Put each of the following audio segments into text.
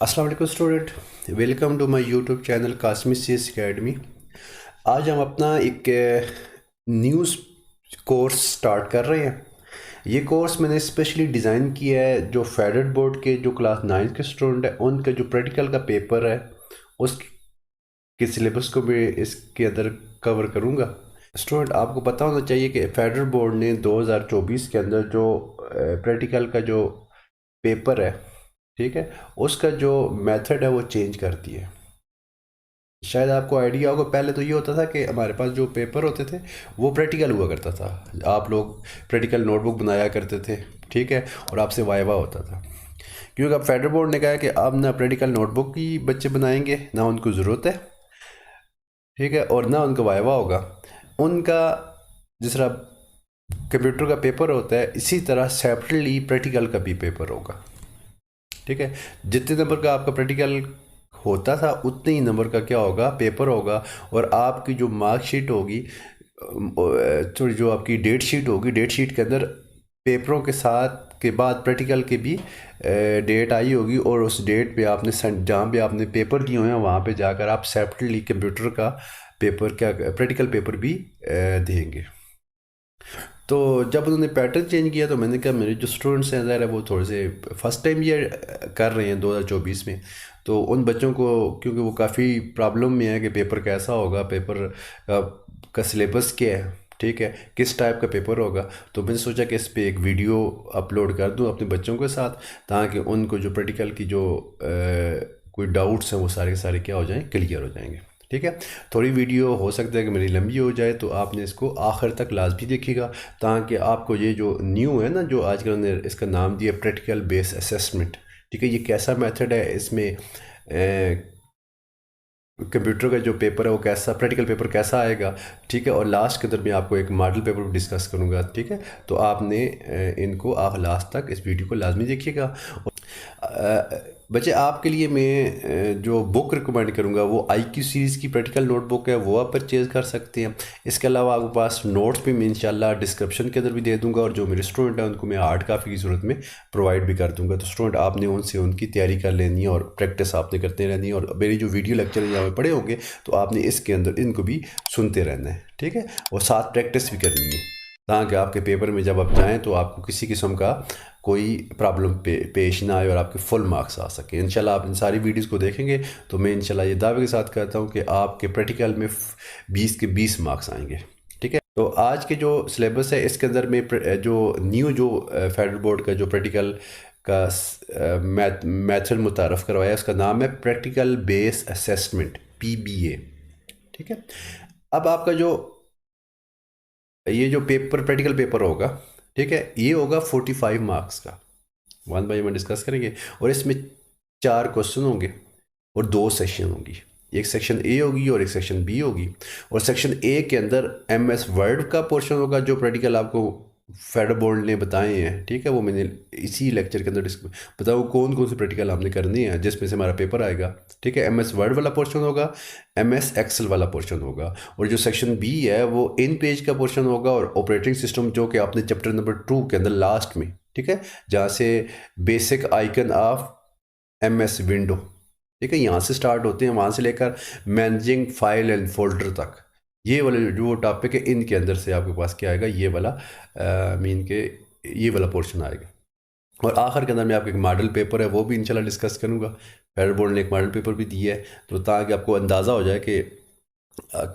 अस्सलाम वालेकुम student, welcome to my YouTube channel Qasmi CS academy. आज हम अपना एक न्यूज़ कोर्स स्टार्ट कर रहे हैं। ये कोर्स मैंने स्पेशली डिज़ाइन किया है जो फेडरल बोर्ड के जो क्लास 9 के स्टूडेंट हैं उनका जो प्रैक्टिकल का पेपर है उसके सिलेबस को भी इसके अंदर कवर करूँगा। स्टूडेंट, आपको पता होना चाहिए कि फेडरल बोर्ड ने 2024 के अंदर जो प्रैक्टिकल का जो पेपर है, ठीक है, उसका जो मेथड है वो चेंज कर दिया है। शायद आपको आइडिया होगा, पहले तो ये होता था कि हमारे पास जो पेपर होते थे वो प्रैक्टिकल हुआ करता था। आप लोग प्रैक्टिकल नोटबुक बनाया करते थे, ठीक है, और आपसे वाइवा होता था। क्योंकि अब फेडरल बोर्ड ने कहा है कि अब ना प्रैक्टिकल नोटबुक ही बच्चे बनाएंगे, ना उनको ज़रूरत है, ठीक है, और ना उनका वाइवा होगा। उनका जिस तरह कंप्यूटर का पेपर होता है इसी तरह सेपरेटली प्रैक्टिकल का भी पेपर होगा, ठीक है। जितने नंबर का आपका प्रैक्टिकल होता था उतने ही नंबर का क्या होगा, पेपर होगा। और आपकी जो मार्कशीट होगी, सॉरी, जो आपकी डेट शीट होगी, डेट शीट के अंदर पेपरों के साथ के बाद प्रैक्टिकल की भी डेट आई होगी, और उस डेट पे आपने जहाँ पे आपने पेपर दिए हुए हैं वहाँ पे जाकर आप सेपरेटली कंप्यूटर का पेपर, क्या प्रैक्टिकल पेपर भी देंगे। तो जब उन्होंने पैटर्न चेंज किया तो मैंने कहा मेरे जो स्टूडेंट्स हैं ज़रा वो थोड़े से फर्स्ट टाइम ये कर रहे हैं 2024 में, तो उन बच्चों को, क्योंकि वो काफ़ी प्रॉब्लम में है कि पेपर कैसा होगा, पेपर का सिलेबस क्या है, ठीक है, किस टाइप का पेपर होगा। तो मैंने सोचा कि इस पर एक वीडियो अपलोड कर दूं अपने बच्चों के साथ, ताकि उनको जो प्रैक्टिकल की जो कोई डाउट्स हैं वो सारे के सारे क्या हो जाएं, क्लियर हो जाएंगे, ठीक है। थोड़ी वीडियो हो सकता है कि मेरी लंबी हो जाए, तो आपने इसको आखिर तक लाजमी देखिएगा, ताकि आपको ये जो न्यू है ना, जो आजकल उन्होंने इसका नाम दिया प्रैक्टिकल बेस असेसमेंट, ठीक है, ये कैसा मेथड है, इसमें कंप्यूटर का जो पेपर है वो कैसा, प्रैक्टिकल पेपर कैसा आएगा, ठीक है। और लास्ट के अंदर मैं आपको एक मॉडल पेपर भी डिस्कस करूँगा, ठीक है। तो आपने इनको आप लास्ट तक इस वीडियो को लाजमी देखिएगा। बच्चे, आपके लिए मैं जो बुक रिकमेंड करूँगा वो IQ सीरीज़ की प्रैक्टिकल नोटबुक है, वो आप परचेज़ कर सकते हैं। इसके अलावा आपके पास नोट्स भी मैं इंशाल्लाह डिस्क्रिप्शन के अंदर भी दे दूँगा, और जो मेरे स्टूडेंट हैं उनको मैं हार्ड काफ़ी की ज़रूरत में प्रोवाइड भी कर दूँगा। तो स्टूडेंट, आपने उनसे उनकी तैयारी कर लेनी है और प्रैक्टिस आपने करते रहनी है, और मेरी जो वीडियो लेक्चर यहाँ पे पढ़े होंगे तो आपने इसके अंदर इनको भी सुनते रहना है, ठीक है, और साथ प्रैक्टिस भी करनी है, ताकि आपके पेपर में जब आप जाएँ तो आपको किसी किस्म का कोई प्रॉब्लम पेश ना आए और आपके फुल मार्क्स आ सके। इंशाल्लाह आप इन सारी वीडियोस को देखेंगे तो मैं इंशाल्लाह ये दावे के साथ कहता हूँ कि आपके प्रैक्टिकल में 20 के 20 मार्क्स आएंगे, ठीक है। तो आज के जो सिलेबस है इसके अंदर में जो न्यू जो फेडरल बोर्ड का जो प्रैक्टिकल का मैथड मुतारफ़ करवाया उसका नाम है प्रैक्टिकल बेस असेसमेंट, PBA, ठीक है। अब आपका जो ये जो पेपर प्रैक्टिकल पेपर होगा, ठीक है, ये होगा 45 मार्क्स का, वन बाई वन डिस्कस करेंगे, और इसमें 4 क्वेश्चन होंगे और 2 सेक्शन होंगी। एक सेक्शन ए होगी और एक सेक्शन बी होगी। और सेक्शन ए के अंदर MS वर्ड का पोर्शन होगा, जो प्रैक्टिकल आपको फेडरल बोर्ड ने बताए हैं, ठीक है, वो मैंने इसी लेक्चर के अंदर बताऊँ कौन कौन से प्रैक्टिकल आपने करनी है जिसमें से हमारा पेपर आएगा, ठीक है। MS वर्ड वाला पोर्शन होगा, MS एक्सेल वाला पोर्शन होगा, और जो सेक्शन बी है वो इन पेज का पोर्शन होगा, और ऑपरेटिंग सिस्टम जो कि आपने चैप्टर नंबर 2 के अंदर लास्ट में, ठीक है, जहाँ से basic icon of MS window, ठीक है, यहाँ से स्टार्ट होते हैं, वहाँ से लेकर मैनेजिंग फाइल एंड फोल्डर तक, ये वाले जो टॉपिक है इनके अंदर से आपके पास क्या आएगा, ये वाला मीन के ये वाला पोर्शन आएगा। और आखिर के अंदर मैं आपको एक मॉडल पेपर है वो भी इंशाल्लाह डिस्कस करूँगा। फेडरल बोर्ड ने एक मॉडल पेपर भी दिया है, तो ताकि आपको अंदाज़ा हो जाए कि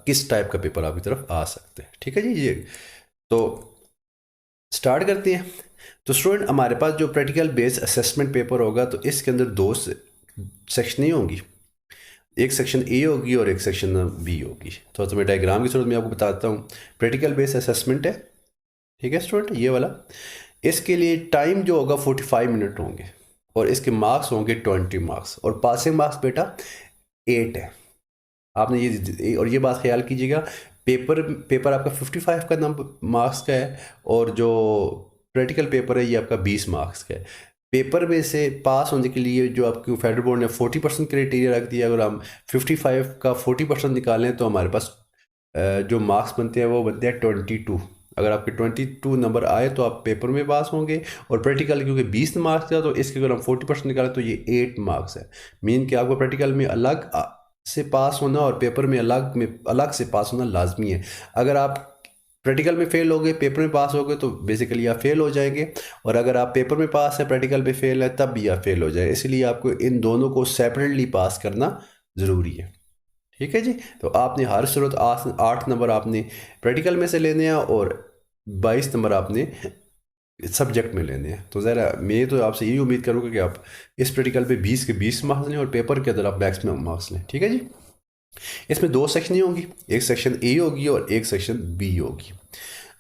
किस टाइप का पेपर आपकी तरफ आ सकते हैं, ठीक है जी। ये तो स्टार्ट करते हैं। तो स्टूडेंट, हमारे पास जो प्रैक्टिकल बेस असेसमेंट पेपर होगा तो इसके अंदर 2 सेक्शन ही होंगी, एक सेक्शन ए होगी और एक सेक्शन बी होगी। तो मैं डायग्राम की सूरत में आपको बताता हूँ। प्रैक्टिकल बेस असेसमेंट है, ठीक है स्टूडेंट, ये वाला। इसके लिए टाइम जो होगा 45 मिनट होंगे, और इसके मार्क्स होंगे 20 मार्क्स, और पासिंग मार्क्स बेटा 8 है। आपने ये, और ये बात ख्याल कीजिएगा, पेपर पेपर आपका 55 का नंबर मार्क्स का है, और जो प्रैक्टिकल पेपर है ये आपका 20 मार्क्स का है। पेपर में से पास होने के लिए जो आपकी फेडरल बोर्ड ने 40% क्राइटेरिया रख दिया, अगर हम 55 का 40% निकालें तो हमारे पास जो मार्क्स बनते हैं वो बनते हैं 22, अगर आपके 22 नंबर आए तो आप पेपर में पास होंगे, और प्रैक्टिकल क्योंकि 20 मार्क्स का, तो इसके अगर हम 40% निकालें तो ये 8 मार्क्स है। मीन कि आपको प्रैक्टिकल में अलग से पास होना और पेपर में अलग से पास होना लाजमी है। अगर आप प्रैक्टिकल में फेल हो गए, पेपर में पास हो गए, तो बेसिकली आप फेल हो जाएंगे, और अगर आप पेपर में पास है, प्रैक्टिकल में फेल है, तब भी आप फेल हो जाए। इसलिए आपको इन दोनों को सेपरेटली पास करना ज़रूरी है। ठीक है जी। तो आपने हर सूरत 8 नंबर आपने प्रैक्टिकल में से लेने हैं, और 22 नंबर आपने सब्जेक्ट में लेने हैं। तो ज़रा मैं तो आपसे यही उम्मीद करूँगा कि आप इस प्रैक्टिकल पे 20 के 20 मार्क्स लें, और पेपर के अंदर आप मैक्सिमम मार्क्स लें। ठीक है जी। इसमें 2 सेक्शन ही होंगी, एक सेक्शन ए होगी और एक सेक्शन बी होगी।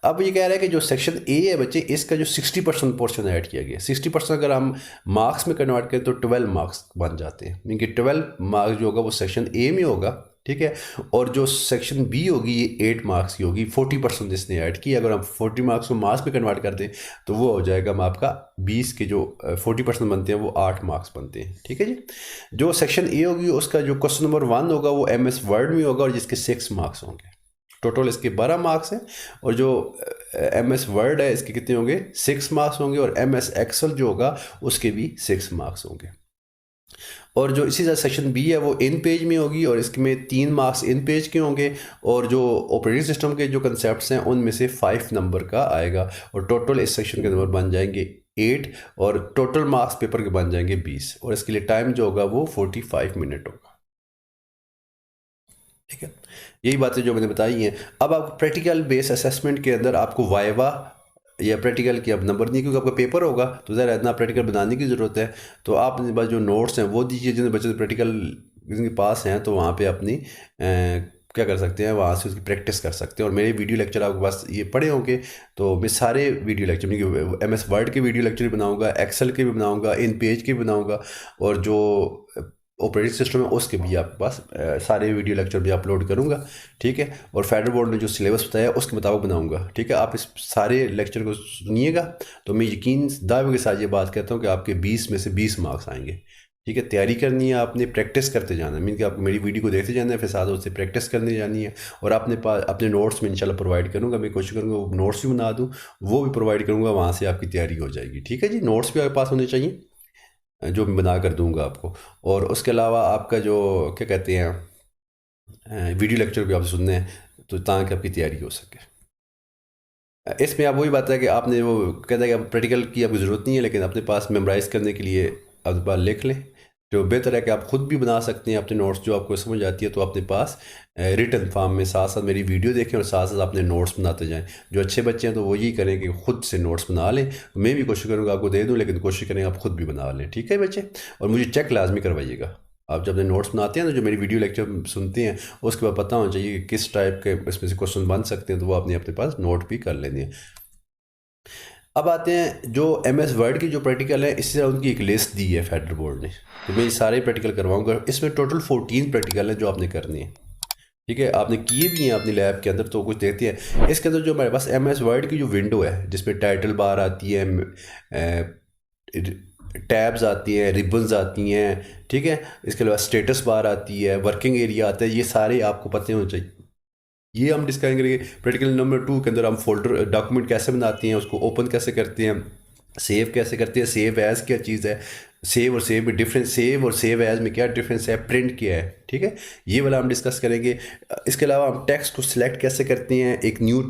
अब ये कह रहा है कि जो सेक्शन ए है बच्चे, इसका जो 60% पोर्शन ऐड किया गया, 60% अगर हम मार्क्स में कन्वर्ट करें तो 12 मार्क्स बन जाते हैं। यानी कि 12 मार्क्स जो होगा वो सेक्शन ए में होगा, ठीक है। और जो सेक्शन बी होगी ये 8 मार्क्स की होगी, 40% इसने ऐड की। अगर हम 40 मार्क्स को मार्क्स में कन्वर्ट कर दें तो वो हो जाएगा हम आपका 20 के जो 40% बनते हैं वो 8 मार्क्स बनते हैं। ठीक है जी। जो सेक्शन ए होगी उसका जो क्वेश्चन नंबर 1 होगा वो MS वर्ड में होगा, और जिसके 6 मार्क्स होंगे। टोटल इसके 12 मार्क्स हैं, और जो MS वर्ड है इसके कितने होंगे, 6 मार्क्स होंगे, और MS एक्सेल जो होगा उसके भी 6 मार्क्स होंगे। और जो इसी तरह सेक्शन बी है वो इन पेज में होगी, और इसमें 3 मार्क्स इन पेज के होंगे, और जो ऑपरेटिंग सिस्टम के जो कंसेप्ट हैं उनमें से 5 नंबर का आएगा, और टोटल इस सेक्शन के नंबर बन जाएंगे 8, और टोटल मार्क्स पेपर के बन जाएंगे 20, और इसके लिए टाइम जो होगा वो 45 मिनट होगा। ठीक है, यही बातें जो मैंने बताई हैं। अब आप प्रैक्टिकल बेस असेसमेंट के अंदर आपको वाइवा या प्रैक्टिकल की अब नंबर नहीं, क्योंकि आपका पेपर होगा तो ज़रा इतना प्रैक्टिकल बनाने की ज़रूरत है। तो आप अपने पास जो नोट्स हैं वो दीजिए, जिन बच्चों प्रैक्टिकल जिनके पास हैं, तो वहाँ पे अपनी क्या कर सकते हैं, वहाँ से उसकी प्रैक्टिस कर सकते हैं। और मेरे वीडियो लेक्चर आपके पास ये पढ़े होंगे, तो मैं सारे वीडियो लेक्चर MS वर्ड के वीडियो लेक्चर भी बनाऊँगा, एक्सेल के भी बनाऊँगा, इन पेज के भी बनाऊँगा, और जो ऑपरेटिंग सिस्टम है उसके भी आपके पास सारे वीडियो लेक्चर भी अपलोड करूँगा। ठीक है, और फेडरल बोर्ड ने जो सिलेबस बताया उसके मुताबिक बनाऊँगा। ठीक है, आप इस सारे लेक्चर को सुनिएगा, तो मैं यकीन दावे के साथ ये बात कहता हूँ कि आपके 20 में से 20 मार्क्स आएंगे। ठीक है, तैयारी करनी है, आपने प्रैक्टिस करते जाना है। मीन कि आपको मेरी वीडियो को देखते जाना है, फिर साथ उससे प्रैक्टिस करने जानी है, और अपने पास अपने नोट्स में इंशाल्लाह प्रोवाइड करूँगा। मैं कोशिश करूँगा वो नोट्स भी बना दूँ, वो भी प्रोवाइड करूँगा, वहाँ से आपकी तैयारी हो जाएगी। ठीक है जी, नोट्स भी आपके पास होने चाहिए जो मैं बना कर दूंगा आपको। और उसके अलावा आपका जो क्या कहते हैं वीडियो लेक्चर भी आप सुनने हैं, तो ताकि आपकी तैयारी हो सके। इसमें आप वही बात है कि आपने वो कहता है कि प्रैक्टिकल की आपको ज़रूरत नहीं है, लेकिन अपने पास मेमोराइज़ करने के लिए अपने पास लिख लें। जो बेहतर है कि आप खुद भी बना सकते हैं अपने नोट्स, जो आपको समझ आती है तो अपने पास रिटन फॉर्म में साथ साथ मेरी वीडियो देखें, और साथ साथ अपने नोट्स बनाते जाएं। जो अच्छे बच्चे हैं तो वो यही करें कि खुद से नोट्स बना लें। मैं भी कोशिश करूँगा आपको दे दूँ, लेकिन कोशिश करें आप खुद भी बना लें। ठीक है बच्चे, और मुझे चेक लाजमी करवाइएगा। आप जब अपने नोट्स बनाते हैं ना, जो मेरी वीडियो लेक्चर सुनते हैं, उसके बाद पता होना चाहिए कि किस टाइप के इसमें से क्वेश्चन बन सकते हैं, तो वो आपने अपने पास नोट भी कर लेने हैं। अब आते हैं जो MS वर्ड की जो प्रैक्टिकल है, इससे उनकी एक लिस्ट दी है फेडरल बोर्ड ने, तो मैं ये सारे प्रैक्टिकल करवाऊंगा। इसमें टोटल 14 प्रैक्टिकल है जो आपने करनी है। ठीक है, आपने किए भी हैं अपनी लैब के अंदर, तो कुछ देखते हैं। इसके अंदर जो हमारे पास MS वर्ड की जो विंडो है, जिसमें टाइटल बार आती है, टैब्स आती हैं, रिबन्स आती हैं, ठीक है, इसके अलावा स्टेटस बार आती है, वर्किंग एरिया आता है, ये सारे आपको पता होने चाहिए। ये हम डिस्कस करेंगे। प्रैक्टिकल नंबर 2 के अंदर हम फोल्डर डॉक्यूमेंट कैसे बनाते हैं, उसको ओपन कैसे करते हैं, सेव कैसे करते हैं, सेव एज़ क्या चीज़ है, सेव और सेव में डिफरेंस, सेव और सेव एज़ में क्या डिफरेंस है, प्रिंट क्या है। ठीक है, ये वाला हम डिस्कस करेंगे। इसके अलावा हम टेक्स्ट को सिलेक्ट कैसे करते हैं, एक न्यू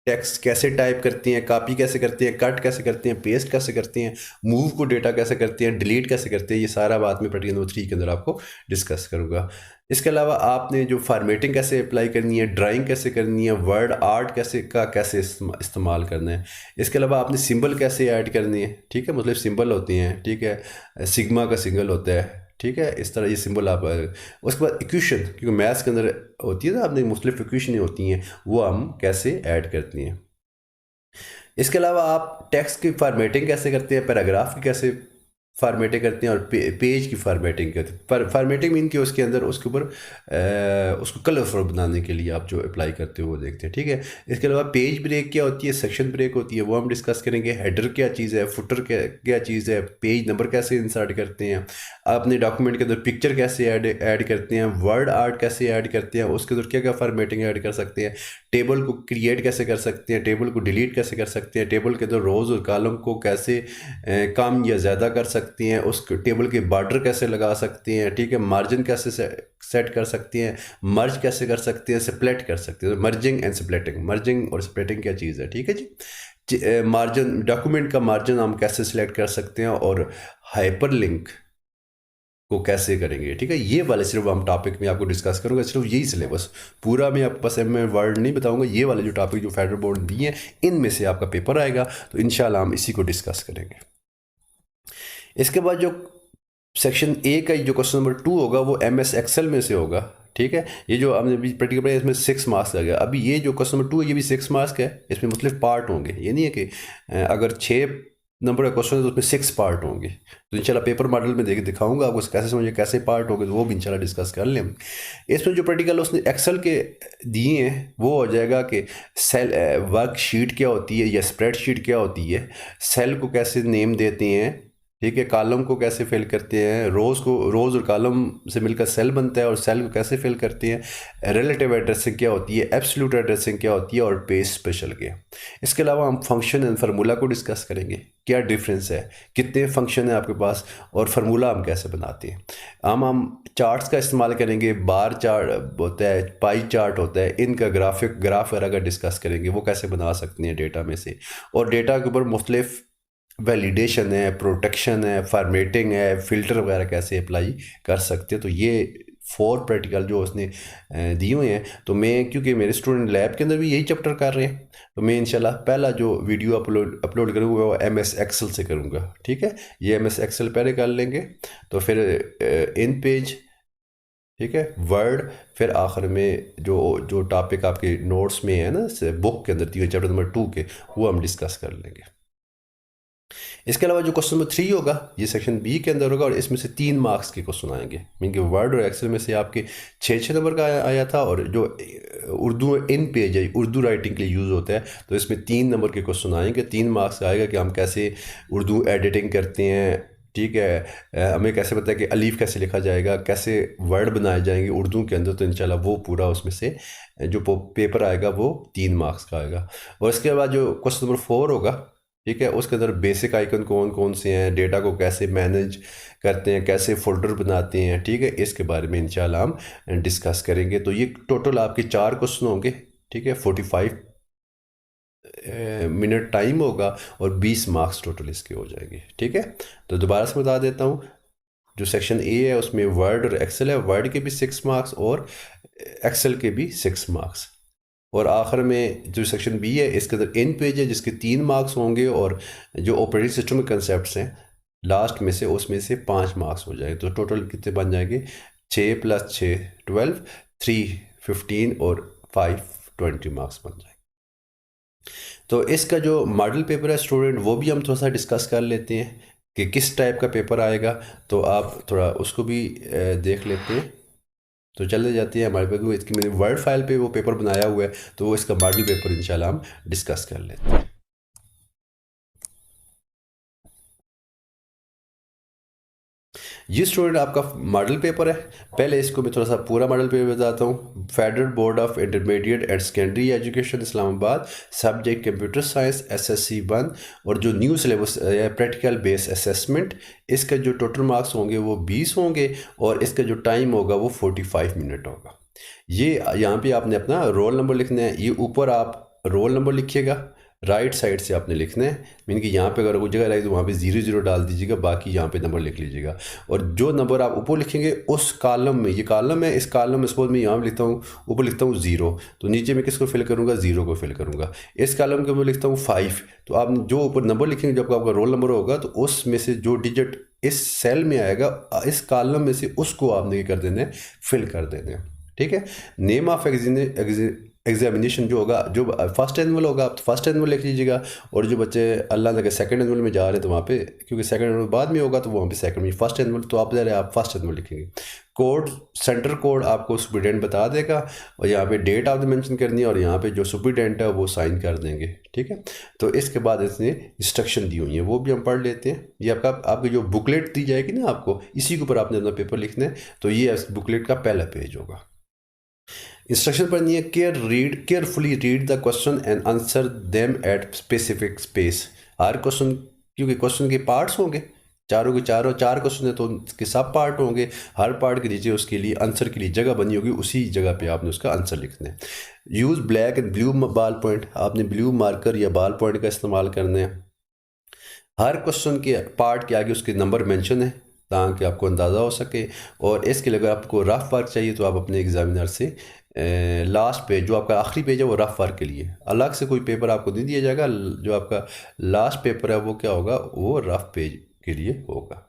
टेक्स्ट कैसे टाइप करते हैं, कॉपी कैसे करते हैं, कट कैसे करते हैं, पेस्ट कैसे करते हैं, मूव को डेटा कैसे करते हैं, डिलीट कैसे करते हैं, ये सारा बात मैं प्रैक्टिकल नंबर 3 के अंदर आपको डिस्कस करूँगा। इसके अलावा आपने जो फार्मेटिंग कैसे अप्लाई करनी है, ड्राइंग कैसे करनी है, वर्ड आर्ट कैसे इस्तेमाल करना है। इसके अलावा आपने सिंबल कैसे ऐड करनी है। ठीक है, मतलब सिंबल होते हैं, ठीक है, सिग्मा का सिंबल होता है, ठीक है, इस तरह ये सिंबल आप। उसके बाद इक्वेशन, क्योंकि मैथ्स के अंदर होती है ना, आपने मुख्तलिफ इक्वेशन होती हैं, वो हम कैसे ऐड करती हैं। इसके अलावा आप टेक्स्ट की फॉर्मेटिंग कैसे करते हैं, पैराग्राफ की कैसे फार्मेटिंग करते हैं और पेज की फार्मेटिंग करते हैं। फार्मेटिंग मीन कि उसके अंदर उसके ऊपर उसको कलरफुल बनाने के लिए आप जो अप्लाई करते हो वो देखते हैं, ठीक है। इसके अलावा पेज ब्रेक क्या होती है, सेक्शन ब्रेक होती है, वो हम डिस्कस करेंगे। हेडर क्या चीज़ है, फुटर क्या चीज़ है, पेज नंबर कैसे इंसर्ट करते हैं, अपने डॉक्यूमेंट के अंदर पिक्चर कैसे ऐड करते हैं, वर्ड आर्ट कैसे ऐड करते हैं, उसके अंदर क्या क्या फार्मेटिंग ऐड कर सकते हैं, टेबल को क्रिएट कैसे कर सकते हैं, टेबल को डिलीट कैसे कर सकते हैं, टेबल के अंदर रोज़ और कॉलम को कैसे कम या ज़्यादा कर सकती हैं, उस टेबल के बॉर्डर कैसे लगा सकती हैं, ठीक है, मार्जिन कैसे सेट कर सकती हैं, मर्ज कैसे कर सकती हैं, स्प्लिट कर सकती हैं। मर्जिंग एंड स्प्लिटिंग, मर्जिंग और स्प्लिटिंग क्या चीज़ है, ठीक है जी। मार्जिन, डॉक्यूमेंट का मार्जिन हम कैसे सिलेक्ट कर सकते हैं और हाइपरलिंक को कैसे करेंगे, ठीक है। ये वाले सिर्फ हम टॉपिक में आपको डिस्कस करूंगा, सिर्फ यही सिलेबस पूरा मैं आपको बस मैं वर्ड नहीं बताऊंगा। ये वाले जो टॉपिक जो फेडरल बोर्ड दिए हैं इनमें से आपका पेपर आएगा, तो इंशाल्लाह हम इसी को डिस्कस करेंगे। इसके बाद जो सेक्शन ए का जो क्वेश्चन नंबर 2 होगा वो MS एक्सेल में से होगा, ठीक है। ये जो हमने अभी प्रैक्टिकल पढ़ा इसमें 6 मार्क्स आ गया। अभी ये जो क्वेश्चन नंबर 2 है ये भी 6 मार्क्स का है, इसमें मुख्तलिफ पार्ट होंगे। ये नहीं है कि अगर 6 नंबर का क्वेश्चन है तो उसमें 6 पार्ट होंगे। तो इंशाल्लाह पेपर मॉडल में दिखाऊंगा आपको कैसे समझिए कैसे पार्ट होंगे, तो वो भी इंशाल्लाह डिस्कस कर लें। इसमें जो प्रैक्टिकल उसने एक्सेल के दिए हैं वो हो जाएगा कि सेल वर्कशीट क्या होती है या स्प्रेडशीट क्या होती है, सेल को कैसे नेम देते हैं, ठीक है, कॉलम को कैसे फिल करते हैं, रोज़ और कॉलम से मिलकर सेल बनता है और सेल को कैसे फिल करते हैं, रिलेटिव एड्रेसिंग क्या होती है, एब्सोल्यूट एड्रेसिंग क्या होती है और पेज स्पेशल क्या। इसके अलावा हम फंक्शन एंड फार्मूला को डिस्कस करेंगे, क्या डिफरेंस है, कितने फंक्शन है आपके पास और फार्मूला हम कैसे बनाते हैं। हम चार्ट्स का इस्तेमाल करेंगे, बार चार्ट होता है, पाई चार्ट होता है, इनका ग्राफ वगैरह का डिस्कस करेंगे, वो कैसे बना सकते हैं डेटा में से। और डेटा के ऊपर मुख्तलिफ वैलिडेशन है, प्रोटेक्शन है, फॉर्मेटिंग है, फ़िल्टर वगैरह कैसे अप्लाई कर सकते हैं। तो ये 4 प्रैक्टिकल जो उसने दिए हुए हैं, तो मैं क्योंकि मेरे स्टूडेंट लैब के अंदर भी यही चैप्टर कर रहे हैं, तो मैं इंशाल्लाह पहला जो वीडियो अपलोड करूँगा वो MS एक्सेल से करूँगा, ठीक है। ये MS एक्सेल पहले कर लेंगे, तो फिर इन पेज, ठीक है, वर्ड, फिर आखिर में जो जो टॉपिक आपके नोट्स में है ना बुक के अंदर दिए चैप्टर नंबर 2 के, वो हम डिस्कस कर लेंगे। इसके अलावा जो क्वेश्चन नंबर 3 होगा ये सेक्शन बी के अंदर होगा और इसमें से 3 मार्क्स के क्वेश्चन आएंगे। मीन कि वर्ड और एक्सेल में से आपके 6 नंबर का आया था, और जो उर्दू इन पेज है उर्दू राइटिंग के लिए यूज़ होता है, तो इसमें 3 नंबर के क्वेश्चन आएंगे। 3 मार्क्स आएगा कि हम कैसे उर्दू एडिटिंग करते हैं, ठीक है, हमें कैसे पता है कि अलीफ कैसे लिखा जाएगा, कैसे वर्ड बनाए जाएंगे उर्दू के अंदर, तो इंशाल्लाह वो पूरा उसमें से जो पेपर आएगा वो 3 मार्क्स का आएगा। और इसके बाद जो क्वेश्चन नंबर 4 होगा, ठीक है, उसके अंदर बेसिक आइकन कौन कौन से हैं, डेटा को कैसे मैनेज करते हैं, कैसे फोल्डर बनाते हैं, ठीक है, इसके बारे में इंशाल्लाह हम डिस्कस करेंगे। तो ये टोटल आपके 4 क्वेश्चन होंगे, ठीक है, 45 मिनट टाइम होगा और 20 मार्क्स टोटल इसके हो जाएंगे, ठीक है। तो दोबारा से बता देता हूँ, जो सेक्शन ए है उसमें वर्ड और एक्सेल है, वर्ड के भी 6 मार्क्स और एक्सेल के भी 6 मार्क्स, और आखिर में जो सेक्शन बी है इसके अंदर इन पेज है जिसके 3 मार्क्स होंगे, और जो ऑपरेटिंग सिस्टम के कंसेप्ट हैं लास्ट में से उसमें से 5 मार्क्स हो जाएंगे। तो टोटल कितने बन जाएंगे, 6 + 6 12, 3 15 और 5 20 मार्क्स बन जाएंगे। तो इसका जो मॉडल पेपर है स्टूडेंट, वो भी हम थोड़ा सा डिस्कस कर लेते हैं कि किस टाइप का पेपर आएगा, तो आप थोड़ा उसको भी देख लेते हैं। तो चले जाते हैं हमारे पास, इसकी मैंने वर्ड फाइल पे वो पेपर बनाया हुआ है, तो वो इसका मॉडल पेपर इंशाल्लाह हम डिस्कस कर लेते हैं। ये स्टूडेंट आपका मॉडल पेपर है। पहले इसको मैं थोड़ा सा पूरा मॉडल पेपर बताता हूँ। Federal board of intermediate and secondary education Islamabad, subject computer science SSC 1, और जो न्यू सिलेबस है प्रैक्टिकल बेस असेसमेंट, इसका जो टोटल मार्क्स होंगे वो 20 होंगे और इसका जो टाइम होगा वो 45 मिनट होगा। ये यहाँ पे आपने अपना रोल नंबर लिखना है, ये ऊपर आप रोल नंबर लिखिएगा, राइट साइड से आपने लिखना है। मीन कि यहाँ पे अगर कोई जगह लगे तो वहाँ पे 00 डाल दीजिएगा, बाकी यहाँ पे नंबर लिख लीजिएगा। और जो नंबर आप ऊपर लिखेंगे उस कॉलम में, ये कॉलम है, इस कॉलम में सपोज मैं यहाँ पे लिखता हूँ, ऊपर लिखता हूँ 0, तो नीचे मैं किसको फिल करूँगा, 0 को फिल करूँगा। इस कॉलम के ऊपर लिखता हूँ 5, तो आप जो ऊपर नंबर लिखेंगे जब आपका रोल नंबर होगा तो उसमें से जो डिजिट इस सेल में आएगा, इस कॉलम में से उसको आपने क्या कर देना है, फिल कर देना है, ठीक है। नेम ऑफ एग्जामिनेशन जो होगा, जो फर्स्ट एनुअल होगा, आप फर्स्ट एनुअल लिख लीजिएगा। और जो बच्चे अल्लाह लगे सेकंड एनुअल में जा रहे हैं तो वहाँ पे, क्योंकि सेकंड एनुअल बाद में होगा तो वहाँ पे सेकंड में, फर्स्ट एनुअल तो आप ज़रा आप फर्स्ट एनुअल लिखेंगे। कोड, सेंटर कोड आपको सुपरिटेंडेंट बता देगा, और यहाँ पे डेट आपने मेंशन करनी है, और यहाँ पे जो सुपरिटेंडेंट है वो साइन कर देंगे, ठीक है। तो इसके बाद इसने इंस्ट्रक्शन दी हुई है, वो भी हम पढ़ लेते हैं। ये आपका आपकी जो बुकलेट दी जाएगी ना आपको, इसी के ऊपर आपने अपना पेपर लिखना है। तो ये बुकलेट का पहला पेज होगा। इंस्ट्रक्शन पढ़नी है, carefully read the question and answer them at specific space. Her question, क्योंकि क्वेश्चन के पार्ट्स होंगे, चारों के चारों चार क्वेश्चन है तो उसके सब पार्ट होंगे, हर पार्ट के नीचे उसके लिए आंसर के लिए जगह बनी होगी, उसी जगह पे आपने उसका आंसर लिखना है। यूज़ ब्लैक एंड ब्लू बाल पॉइंट, आपने ब्लू मार्कर या बाल पॉइंट का इस्तेमाल करना है। हर क्वेश्चन के पार्ट के आगे उसके नंबर मेंशन है ताकि आपको अंदाज़ा हो सके। और इसके लिए अगर आपको रफ वर्क चाहिए तो आप अपने एग्जामिनर से लास्ट पेज, जो आपका आखिरी पेज है वो रफ वर्क के लिए, अलग से कोई पेपर आपको नहीं दिया जाएगा। जो आपका लास्ट पेपर है वो क्या होगा, वो रफ पेज के लिए होगा।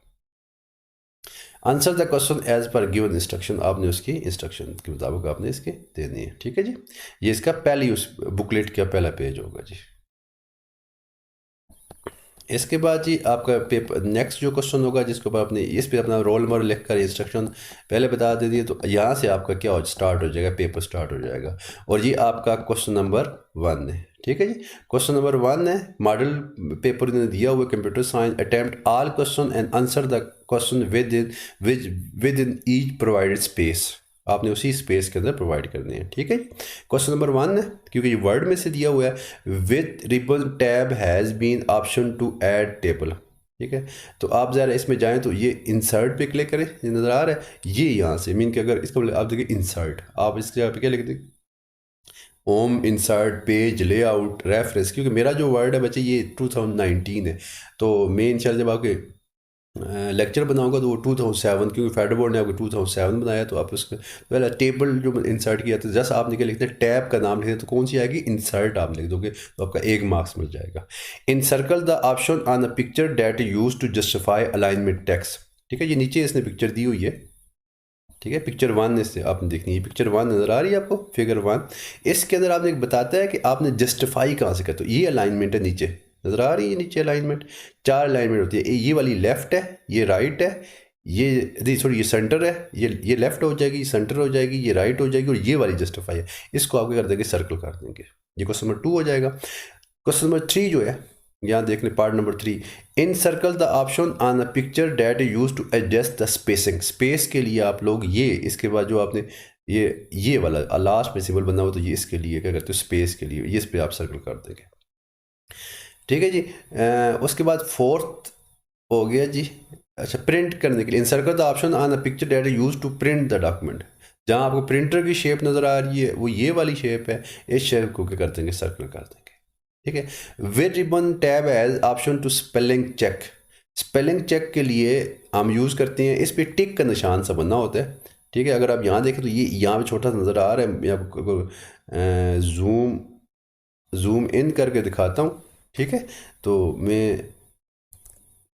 Answer the question as per given instruction, आपने उसकी इंस्ट्रक्शन के मुताबिक आपने इसके देनी है, ठीक है जी। ये इसका पहली उस बुकलेट का पहला पेज होगा जी। इसके बाद जी आपका पेपर नेक्स्ट जो क्वेश्चन होगा, जिसके ऊपर आपने इस पे अपना रोल नंबर लिख कर इंस्ट्रक्शन पहले बता दे दिए, तो यहाँ से आपका क्या हो स्टार्ट हो जाएगा, पेपर स्टार्ट हो जाएगा। और ये आपका क्वेश्चन नंबर 1 है, ठीक है जी। क्वेश्चन नंबर 1 है, मॉडल पेपर इन्होंने दिया हुआ computer science, attempt all question and answer the question with in each provided space. आपने उसी स्पेस के अंदर प्रोवाइड करनी है, ठीक है। क्वेश्चन नंबर 1 है, क्योंकि ये वर्ड में से दिया हुआ है, with ribbon tab has been option to add table, ठीक है। तो आप ज़रा इसमें जाएं तो ये इंसर्ट पे क्लिक करें, ये नज़र आ रहा है ये यहाँ से, मीन कि अगर इसको आप देखिए इंसर्ट, आप इसके जगह पे क्या लिख दें, home, insert, page, layout, reference. क्योंकि मेरा जो वर्ड है बच्चे ये 2019 है, तो मैं इंशाल्लाह जब आपके लेक्चर बनाऊंगा तो वो 2007, क्योंकि फेडरल बोर्ड ने आपको 2007 बनाया, तो आप उसके पहले टेबल जो इंसर्ट किया था, जैसा आपने क्या लिखते हैं, टैब का नाम लिखते हैं, तो कौन सी आएगी, इंसर्ट आप लिख दोगे तो आपका 1 मार्क्स मिल जाएगा। Encircle the option on a picture that use to justify alignment text, ठीक है। ये नीचे इसने पिक्चर दी हुई है, ठीक है। पिक्चर 1 इससे आपने देखनी है, पिक्चर 1 नज़र आ रही है आपको, फिगर 1। इसके अंदर आपने बताता है कि आपने जस्टिफाई कहाँ से करते हो। ये अलाइनमेंट है, नीचे नज़र आ रही है, नीचे अलाइनमेंट 4 अलाइनमेंट होती है। ये वाली लेफ़्ट है, ये राइट है, ये सॉरी ये सेंटर है, ये लेफ़्ट हो जाएगी, ये सेंटर हो जाएगी, ये राइट हो जाएगी, और ये वाली जस्टिफाई है। इसको आप क्या कर देंगे, सर्कल कर देंगे। ये क्वेश्चन नंबर 2 हो जाएगा। क्वेश्चन नंबर 3 जो है, यहाँ देख लें part number 3, in circle the option on a picture that use to adjust the spacing. Space के लिए आप लोग ये, इसके बाद जो आपने ये वाला लास्ट में सिंबल बना हुआ, तो ये इसके लिए क्या करते हो, स्पेस के लिए, ये इस पर आप सर्कल कर देंगे, ठीक है जी। उसके बाद 4th हो गया जी, अच्छा, प्रिंट करने के लिए encircle the option on a picture that use to print the document. जहाँ आपको प्रिंटर की शेप नज़र आ रही है वो ये वाली शेप है, इस शेप को क्या कर देंगे, सर्कल कर देंगे, ठीक है। With ribbon tab as option to spelling check. Spelling check के लिए हम यूज़ करते हैं, इस पर टिक का निशान सा बना होता है, ठीक है। अगर आप यहाँ देखें तो ये यहाँ पे छोटा सा नज़र आ रहा है, मैं आपको जूम इन करके दिखाता हूँ, ठीक है। तो मैं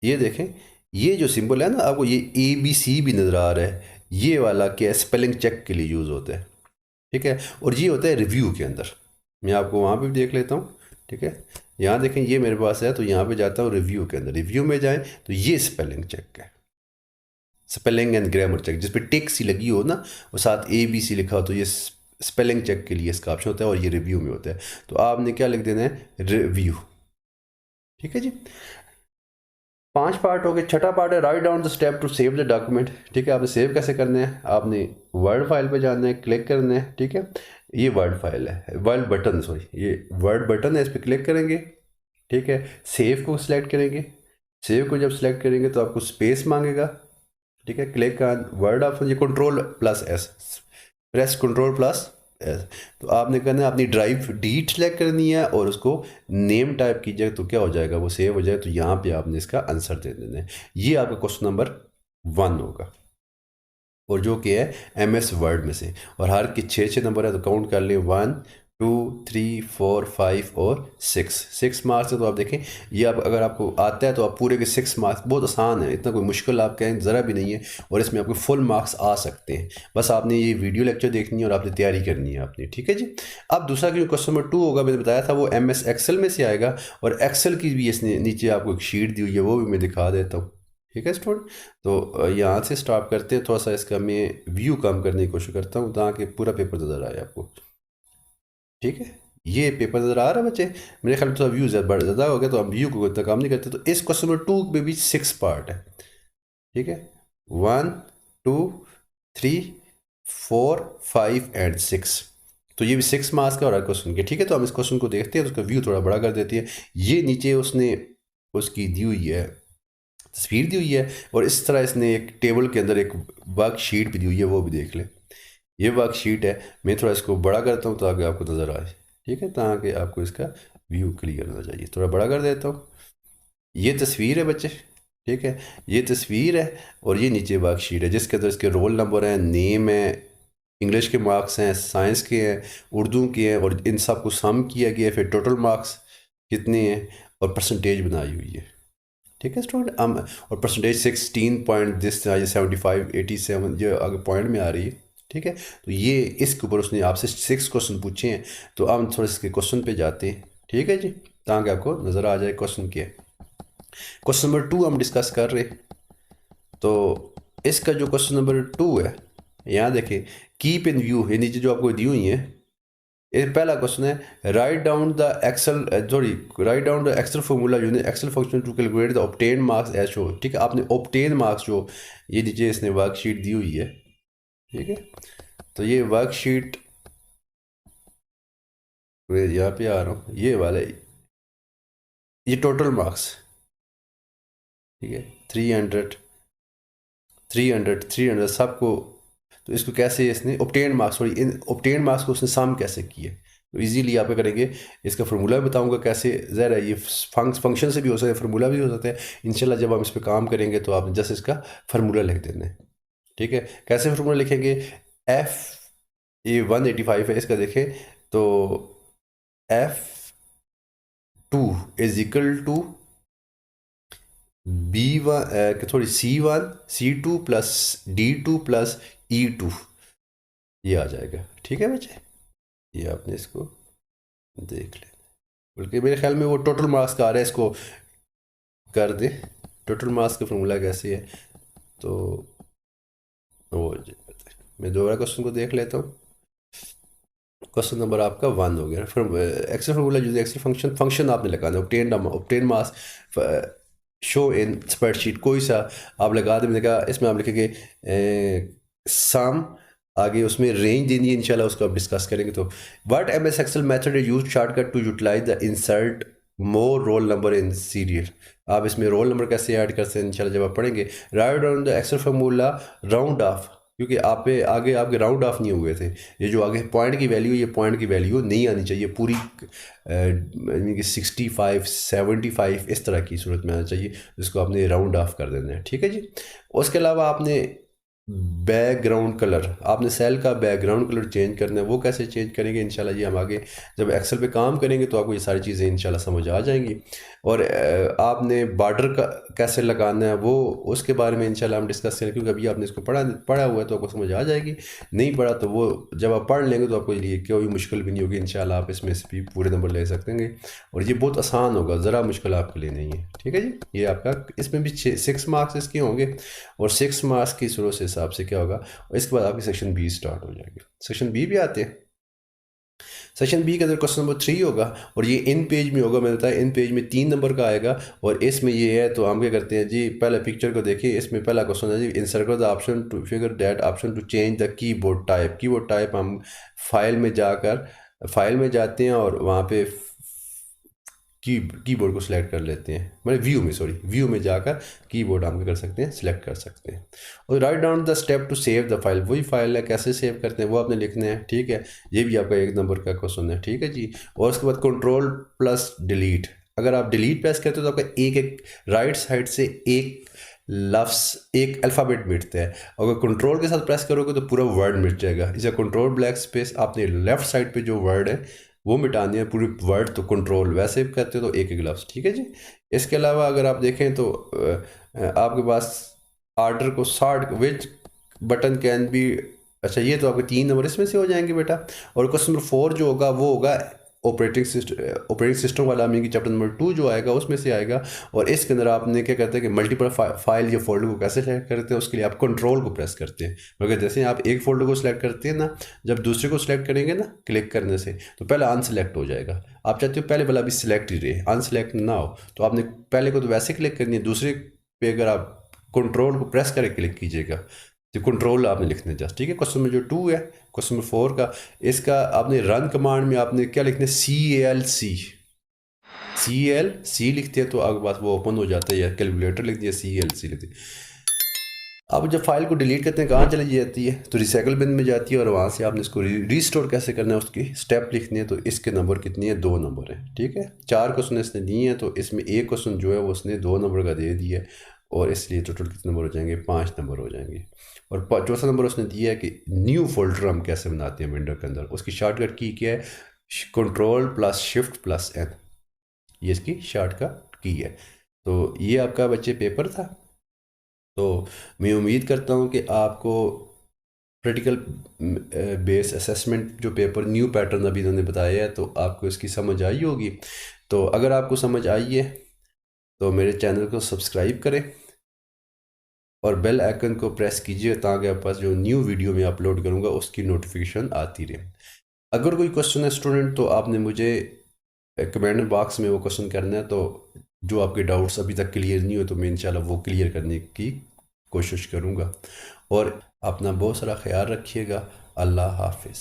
ये देखें, ये जो सिंबल है ना आपको, ये ABC भी नज़र आ रहा है, ये वाला क्या स्पेलिंग चेक के लिए यूज़ होता है, ठीक है। और ये होता है रिव्यू के अंदर, मैं आपको वहाँ पे भी देख लेता हूँ, ठीक है। यहाँ देखें ये मेरे पास है, तो यहाँ पे जाता हूँ रिव्यू के अंदर, रिव्यू में जाएं तो ये स्पेलिंग चेक है, स्पेलिंग एंड ग्रामर चेक, जिस पे टिक सी लगी हो ना और साथ ABC लिखा हो, तो ये स्पेलिंग चेक के लिए इसका ऑप्शन होता है, और ये रिव्यू में होता है। तो आपने क्या लिख देना है, रिव्यू, ठीक है जी। 5 पार्ट हो गए। छठा पार्ट है, write down the step to save the document, ठीक है। आपने सेव कैसे करना है, आपने वर्ड फाइल पे जाना है, क्लिक करना है, ठीक है। ये वर्ड फाइल है, वर्ड बटन, सॉरी ये वर्ड बटन है, इस पर क्लिक करेंगे, ठीक है। सेव को सिलेक्ट करेंगे, सेव को जब सिलेक्ट करेंगे तो आपको स्पेस मांगेगा, ठीक है। क्लिक ऑन वर्ड ऑप्शन, ये Ctrl+S, प्रेस Ctrl+S। तो आपने करना है अपनी ड्राइव डीट सेलेक्ट करनी है और उसको नेम टाइप कीजिएगा, तो क्या हो जाएगा, वो सेव हो जाएगा। तो यहाँ पे आपने इसका आंसर दे देना है। ये आपका क्वेश्चन नंबर 1 होगा, और जो कि है MS वर्ड में से, और हर के 6 नंबर है, तो काउंट कर लें 1 2, 3, 4, 5 और 6 मार्क्स है। तो आप देखें ये आप अगर आपको आता है तो आप पूरे के 6 मार्क्स, बहुत आसान है, इतना कोई मुश्किल आप कहें ज़रा भी नहीं है, और इसमें आपको फुल मार्क्स आ सकते हैं। बस आपने ये वीडियो लेक्चर देखनी है और आपने तैयारी करनी है आपने, ठीक है जी। अब दूसरा जो क्वेश्चन नंबर 2 होगा, मैंने बताया था वो MS एक्सेल में से आएगा, और एक्सेल की भी इसने नीचे आपको एक शीट दी हुई है, वो भी मैं दिखा देता हूँ, ठीक है स्टूडेंट। तो यहाँ से स्टार्ट करते हैं, थोड़ा सा इसका मैं व्यू कम करने की कोशिश करता हूँ ताकि पूरा पेपर नज़र आए आपको, ठीक है। ये पेपर नज़र आ रहा है बच्चे, मेरे ख्याल में थोड़ा व्यू ज़्यादा हो गया, तो हम व्यू को इतना काम नहीं करते। तो इस क्वेश्चन नंबर 2 में भी 6 पार्ट है, ठीक है। 1, 2, 3, 4, 5 एंड 6। तो ये भी 6 मार्क्स का और हर क्वेश्चन के, ठीक है। तो हम इस क्वेश्चन को देखते हैं, तो उसका व्यू थोड़ा बड़ा कर देते हैं। ये नीचे उसने उसकी दी हुई है, तस्वीर दी हुई है, और इस तरह इसने एक टेबल के अंदर एक वर्कशीट भी दी हुई है, वो भी देख लें। ये वर्कशीट है, मैं थोड़ा इसको बड़ा करता हूँ ताकि आपको नज़र आए, ठीक है, ताकि आपको इसका व्यू क्लियर होना चाहिए। थोड़ा बड़ा कर देता हूँ। ये तस्वीर है बच्चे, ठीक है, ये तस्वीर है, और ये नीचे वर्कशीट है जिसके अंदर इसके रोल नंबर हैं, नेम है, इंग्लिश के मार्क्स हैं, साइंस के हैं, उर्दू के हैं, और इन सब को सम किया गया है, फिर टोटल मार्क्स कितने हैं, और परसेंटेज बनाई हुई है, ठीक है स्टूडेंट। हम और परसेंटेज 16 पॉइंट दिस 75 87 जो आगे पॉइंट में आ रही है, ठीक है। तो ये इसके ऊपर उसने आपसे 6 क्वेश्चन पूछे हैं, तो अब हम थोड़ा इसके क्वेश्चन पे जाते हैं, ठीक है जी, ताकि आपको नज़र आ जाए क्वेश्चन क्या है। क्वेश्चन नंबर 2 हम डिस्कस कर रहे। तो इसका जो क्वेश्चन नंबर 2 है, यहाँ देखें, कीप इन व्यू, ये नीचे जो आपको दी हुई है, ये पहला क्वेश्चन है, write down the Excel sorry write down the Excel formula using Excel function to calculate the obtain marks as show, ठीक है। आपने ऑब्टेन मार्क्स जो ये नीचे इसने वर्कशीट दी हुई है, ठीक है। तो ये वर्कशीट यहाँ पे आ रहा हूँ, ये वाला ये टोटल मार्क्स, ठीक है, 300 300 300 सबको। तो इसको कैसे इसने ऑब्टेन मार्क्स, सॉरी इन ऑब्टेन मार्क्स को उसने सम कैसे किए, तो इजीली यहाँ पे करेंगे। इसका फार्मूला भी बताऊंगा कैसे, ज़रा ये फंक्शन से भी हो सकता है, फार्मूला भी हो सकता है। इंशाल्लाह जब हम इस पर काम करेंगे तो आप जस्ट इसका फार्मूला लिख देना है, ठीक है। कैसे फार्मूला लिखेंगे, एफ, ये 185 है, इसका देखें तो F2 is equal to B1 थोड़ी C1 C2 plus D2 plus E2, ये आ जाएगा, ठीक है बच्चे। ये आपने इसको देख लें, बल्कि मेरे ख्याल में वो टोटल मार्क्स का आ रहा है, इसको कर दे। टोटल मार्क्स का फॉर्मूला कैसे है, तो वो मैं दोबारा क्वेश्चन को देख लेता हूँ। क्वेश्चन नंबर आपका 1 हो गया। फिर Excel formula use Excel function आपने लगाना है, obtain marks show in spreadsheet, कोई सा आप लगा दें। मैंने कहा इसमें आप लिखेंगे सम, आगे उसमें रेंज देनी है, इंशाल्लाह उसको आप डिस्कस करेंगे। तो what MS Excel method is use shortcut to utilize the insert more roll number in serial, आप इसमें रोल नंबर कैसे ऐड करते हैं इंशाल्लाह जब आप पढ़ेंगे। Write down the Excel formula round off, क्योंकि आप पे आगे आपके राउंड ऑफ नहीं हुए थे, ये जो आगे पॉइंट की वैल्यू, ये पॉइंट की वैल्यू नहीं आनी चाहिए पूरी, यानी कि 65 75 इस तरह की सूरत में आना चाहिए, जिसको आपने राउंड ऑफ कर देना है, ठीक है जी। उसके अलावा आपने बैकग्राउंड कलर, आपने सेल का बैकग्राउंड कलर चेंज करना है, वो कैसे चेंज करेंगे इंशाल्लाह ये हम आगे जब एक्सेल पे काम करेंगे तो आपको ये सारी चीज़ें इंशाल्लाह समझ आ जाएंगी। और आपने बॉर्डर का कैसे लगाना है वो, उसके बारे में इंशाल्लाह हम डिस्कस करेंगे, क्योंकि अभी आपने इसको पढ़ा हुआ है तो आपको समझ आ जाएगी। नहीं पढ़ा तो वो जब आप पढ़ लेंगे तो आपको लिए कोई मुश्किल भी नहीं होगी, इंशाल्लाह आप इसमें से भी पूरे नंबर ले सकेंगे, और ये बहुत आसान होगा, ज़रा मुश्किल आपके लिए नहीं है, ठीक है जी। ये आपका इसमें भी 6 मार्क्स इसके होंगे, और 6 मार्क्स की सूरत से हिसाब से क्या होगा, और इसके बाद आपकी सेक्शन बी स्टार्ट हो जाएगी। सेक्शन बी भी आते हैं। सेक्शन बी के अंदर क्वेश्चन नंबर 3 होगा, और ये इन पेज में होगा, मैंने बताया इन पेज में 3 नंबर का आएगा, और इसमें ये है। तो हम क्या करते हैं जी, पहले पिक्चर को देखिए, इसमें पहला क्वेश्चन है जी, insert the option to figure that option to change the keyboard type. Keyboard type हम फाइल में जाकर फाइल में जाते हैं, और वहाँ पे कीबोर्ड को सिलेक्ट कर लेते हैं, मतलब व्यू में जाकर कीबोर्ड हम कर सकते हैं, सिलेक्ट कर सकते हैं। और write down the step to save the file, वही फाइल है, कैसे सेव करते हैं वो आपने लिखना है, ठीक है। ये भी आपका 1 नंबर का क्वेश्चन है, ठीक है जी। और उसके बाद कंट्रोल प्लस डिलीट, अगर आप डिलीट प्रेस करते हो तो आपका एक राइट साइड से एक लफ्स एक अल्फ़ाबेट मिटता है, अगर कंट्रोल के साथ प्रेस करोगे तो पूरा वर्ड मिट जाएगा। इसे कंट्रोल ब्लैक स्पेस, आपने लेफ्ट साइड पे जो वर्ड है वो मिटानी है पूरी वर्ड तो कंट्रोल वैसे करते हो तो एक एक लफ्ज़, ठीक है जी। इसके अलावा अगर आप देखें तो आपके पास आर्डर को sort which button can be, अच्छा ये तो आपके 3 नंबर इसमें से हो जाएंगे बेटा। और क्वेश्चन नंबर 4 जो होगा वो होगा ऑपरेटिंग सिस्टम वाला, मीन कि चैप्टर नंबर 2 जो आएगा उसमें से आएगा। और इसके अंदर आपने क्या करते हैं कि मल्टीपल फाइल या फोल्डर को कैसे सेलेक्ट करते हैं, उसके लिए आप कंट्रोल को प्रेस करते हैं। मगर जैसे आप एक फोल्डर को सिलेक्ट करते हैं ना, जब दूसरे को सिलेक्ट करेंगे ना क्लिक करने से, तो पहले अनसेलेक्ट हो जाएगा। आप चाहते हो पहले वाला भी सिलेक्ट ही रहे, अनसेलेक्ट ना हो, तो आपने पहले को तो वैसे क्लिक करनी है, दूसरे पे अगर आप कंट्रोल को प्रेस करके क्लिक कीजिएगा तो कंट्रोल आपने लिखना है जस्ट, ठीक है। क्वेश्चन नंबर जो 2 है, क्वेश्चन नंबर 4 का, इसका आपने रन कमांड में आपने क्या लिखना है, सी लिखते हैं तो आपके पास वो ओपन हो जाता है, या कैलकुलेटर लिख दिया CLC लिख दिया। अब जब फाइल को डिलीट करते हैं कहाँ चली जाती है, तो रिसाइकल बिन में जाती है, और वहाँ से आपने इसको रीस्टोर कैसे करना है उसकी स्टेप लिखनी है। तो इसके नंबर कितनी है, 2 नंबर है, ठीक है। 4 क्वेश्चन इसने दिए हैं, तो इसमें एक क्वेश्चन जो है वो उसने 2 नंबर का दे दिया है, और इसलिए टोटल कितने नंबर हो जाएंगे, 5 नंबर हो जाएंगे। और चौथा नंबर उसने दिया है कि न्यू फोल्डर हम कैसे बनाते हैं विंडो के अंदर, उसकी शॉर्टकट की क्या है, Ctrl+Shift+N, ये इसकी शॉर्टकट की है। तो ये आपका बच्चे पेपर था। तो मैं उम्मीद करता हूँ कि आपको प्रैक्टिकल बेस असेसमेंट जो पेपर न्यू पैटर्न अभी इन्होंने बताया है, तो आपको इसकी समझ आई होगी। तो अगर आपको समझ आई है तो मेरे चैनल को सब्सक्राइब करें और बेल आइकन को प्रेस कीजिए, ताकि आपके पास जो न्यू वीडियो मैं अपलोड करूँगा उसकी नोटिफिकेशन आती रहे। अगर कोई क्वेश्चन है स्टूडेंट, तो आपने मुझे कमेंट बॉक्स में वो क्वेश्चन करना है, तो जो आपके डाउट्स अभी तक क्लियर नहीं हो तो मैं इंशाल्लाह वो क्लियर करने की कोशिश करूँगा। और अपना बहुत सारा ख्याल रखिएगा। अल्लाह हाफिज़।